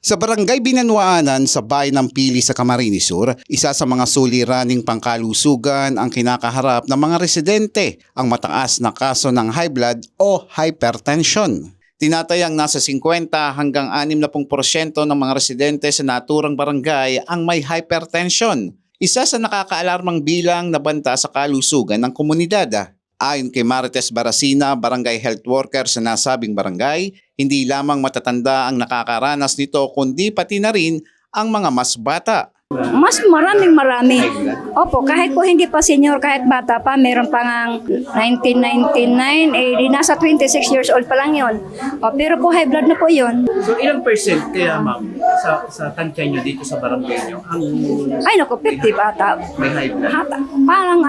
Sa Barangay Binanwaanan sa bayan ng Pili sa Camarines Sur, isa sa mga suliraning pangkalusugan ang kinakaharap ng mga residente, ang mataas na kaso ng high blood o hypertension. Tinatayang nasa 50 hanggang 60% ng mga residente sa naturang barangay ang may hypertension. Isa sa nakakaalarmang bilang na banta sa kalusugan ng komunidad. Ayon kay Marites Barasina, barangay health worker sa nasabing barangay, hindi lamang matatanda ang nakakaranas nito kundi pati na rin ang mga mas bata. Mas marami. Opo, kahit po hindi pa senior, kahit bata pa, meron pa ngang 1999, di nasa 26 years old pa lang yon. Pero po high blood na po yon. So ilang percent kaya ma'am sa tansya nyo dito sa barangay nyo ang Ay naku, 50 ata. may high blood? Parang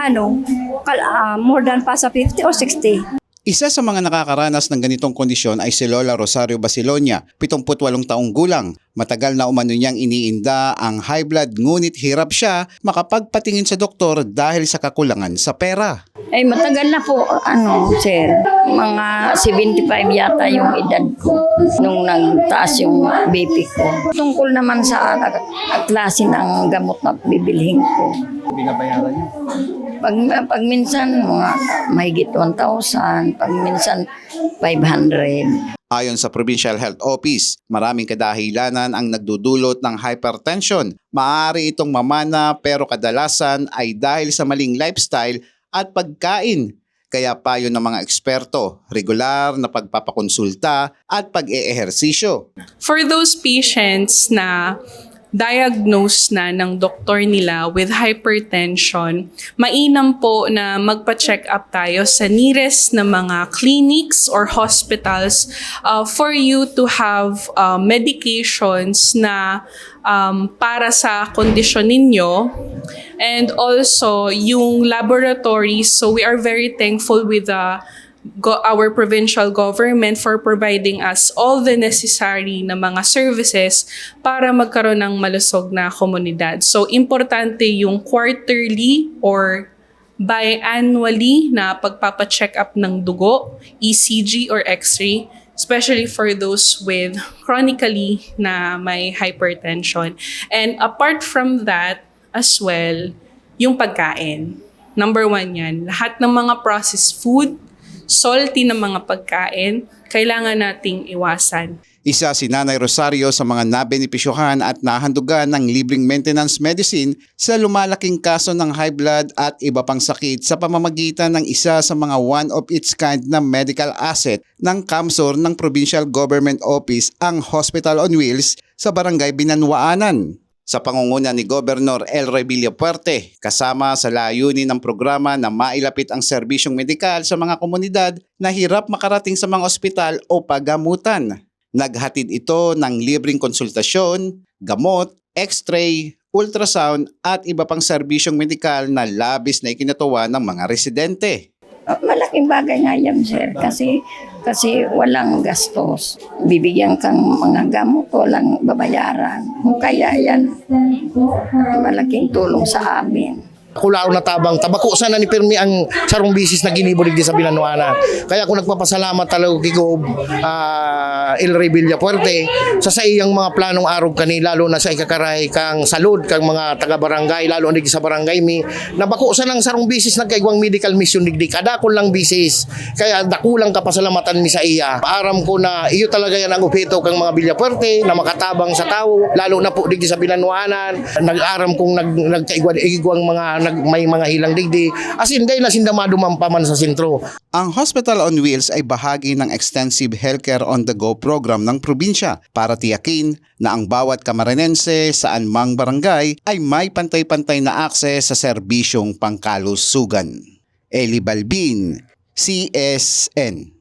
more than pa sa 50 or 60. Isa sa mga nakakaranas ng ganitong kondisyon ay si Lola Rosario Basilonia, 78 taong gulang. Matagal na umano niyang iniinda ang high blood ngunit hirap siya makapagpatingin sa doktor dahil sa kakulangan sa pera. Ay matagal na po, sir. Mga 75 yata yung edad ko nung nagtaas yung BP ko. Tungkol naman sa klase ng gamot na bibilhin ko. Binabayaran nyo? Pag minsan, mga mahigit 1,000. Pag minsan, 500. Ayon sa Provincial Health Office, maraming kadahilanan ang nagdudulot ng hypertension. Maaari itong mamana pero kadalasan ay dahil sa maling lifestyle at pagkain. Kaya payo ng mga eksperto, regular na pagpapakonsulta at pag-eehersisyo. For those patients na diagnose na ng doktor nila with hypertension, mainam po na magpa-check up tayo sa nearest na mga clinics or hospitals for you to have medications na para sa kondisyon ninyo. And also, yung laboratories, so we are very thankful with our provincial government for providing us all the necessary na mga services para magkaroon ng malusog na komunidad. So, importante yung quarterly or biannually na pagpapacheck up ng dugo, ECG or X-ray, especially for those with chronically na may hypertension. And apart from that as well, yung pagkain. Number 1 yan. Lahat ng mga processed food, salty na mga pagkain, kailangan nating iwasan. Isa si Nanay Rosario sa mga nabenepisyohan at nahandugan ng libreng maintenance medicine sa lumalaking kaso ng high blood at iba pang sakit sa pamamagitan ng isa sa mga one of its kind na medical asset ng CAMSOR ng Provincial Government Office, ang Hospital on Wheels sa Barangay Binanwaanan. Sa pangunguna ni Gobernador Elroy Villapuerte, kasama sa layunin ng programa na mailapit ang serbisyong medikal sa mga komunidad na hirap makarating sa mga ospital o paggamutan. Naghatid ito ng libreng konsultasyon, gamot, x-ray, ultrasound at iba pang serbisyong medikal na labis na ikinatuwa ng mga residente. Malaking bagay nga yan, sir. Kasi walang gastos. Bibigyan kang mga gamot, walang babayaran. Kaya yan, malaking tulong sa amin. Kulao na tabang tabako sana ni Pirmi ang sarong bisis na ginibulig di sa Binanwaanan. Kaya ako nagpapasalamat talaga kay Elroy Villapuerte sa iyang mga planong araw kani, lalo na sa ikakaray kang salud kang mga taga-barangay, lalo na sa barangay mi nabako sa ng sarong bisis nagkaigwang medical mission digdi kada kun lang bisis. Kaya dakulang kapasalamatan mi sa iya. Paaram ko na iyo talaga yan ang objeto kang mga Villapuerte na makatabang sa tao, lalo na po digdi sa Binanwaanan. Nag-aram kong nagkaigwang mga may mga hilang digdi, as in dahil na sindamado mampaman sa sentro. Ang Hospital on Wheels ay bahagi ng Extensive Healthcare on the Go program ng probinsya para tiyakin na ang bawat Camarinense saan mang barangay ay may pantay-pantay na akses sa serbisyong pangkalusugan. Eli Balbin, CSN.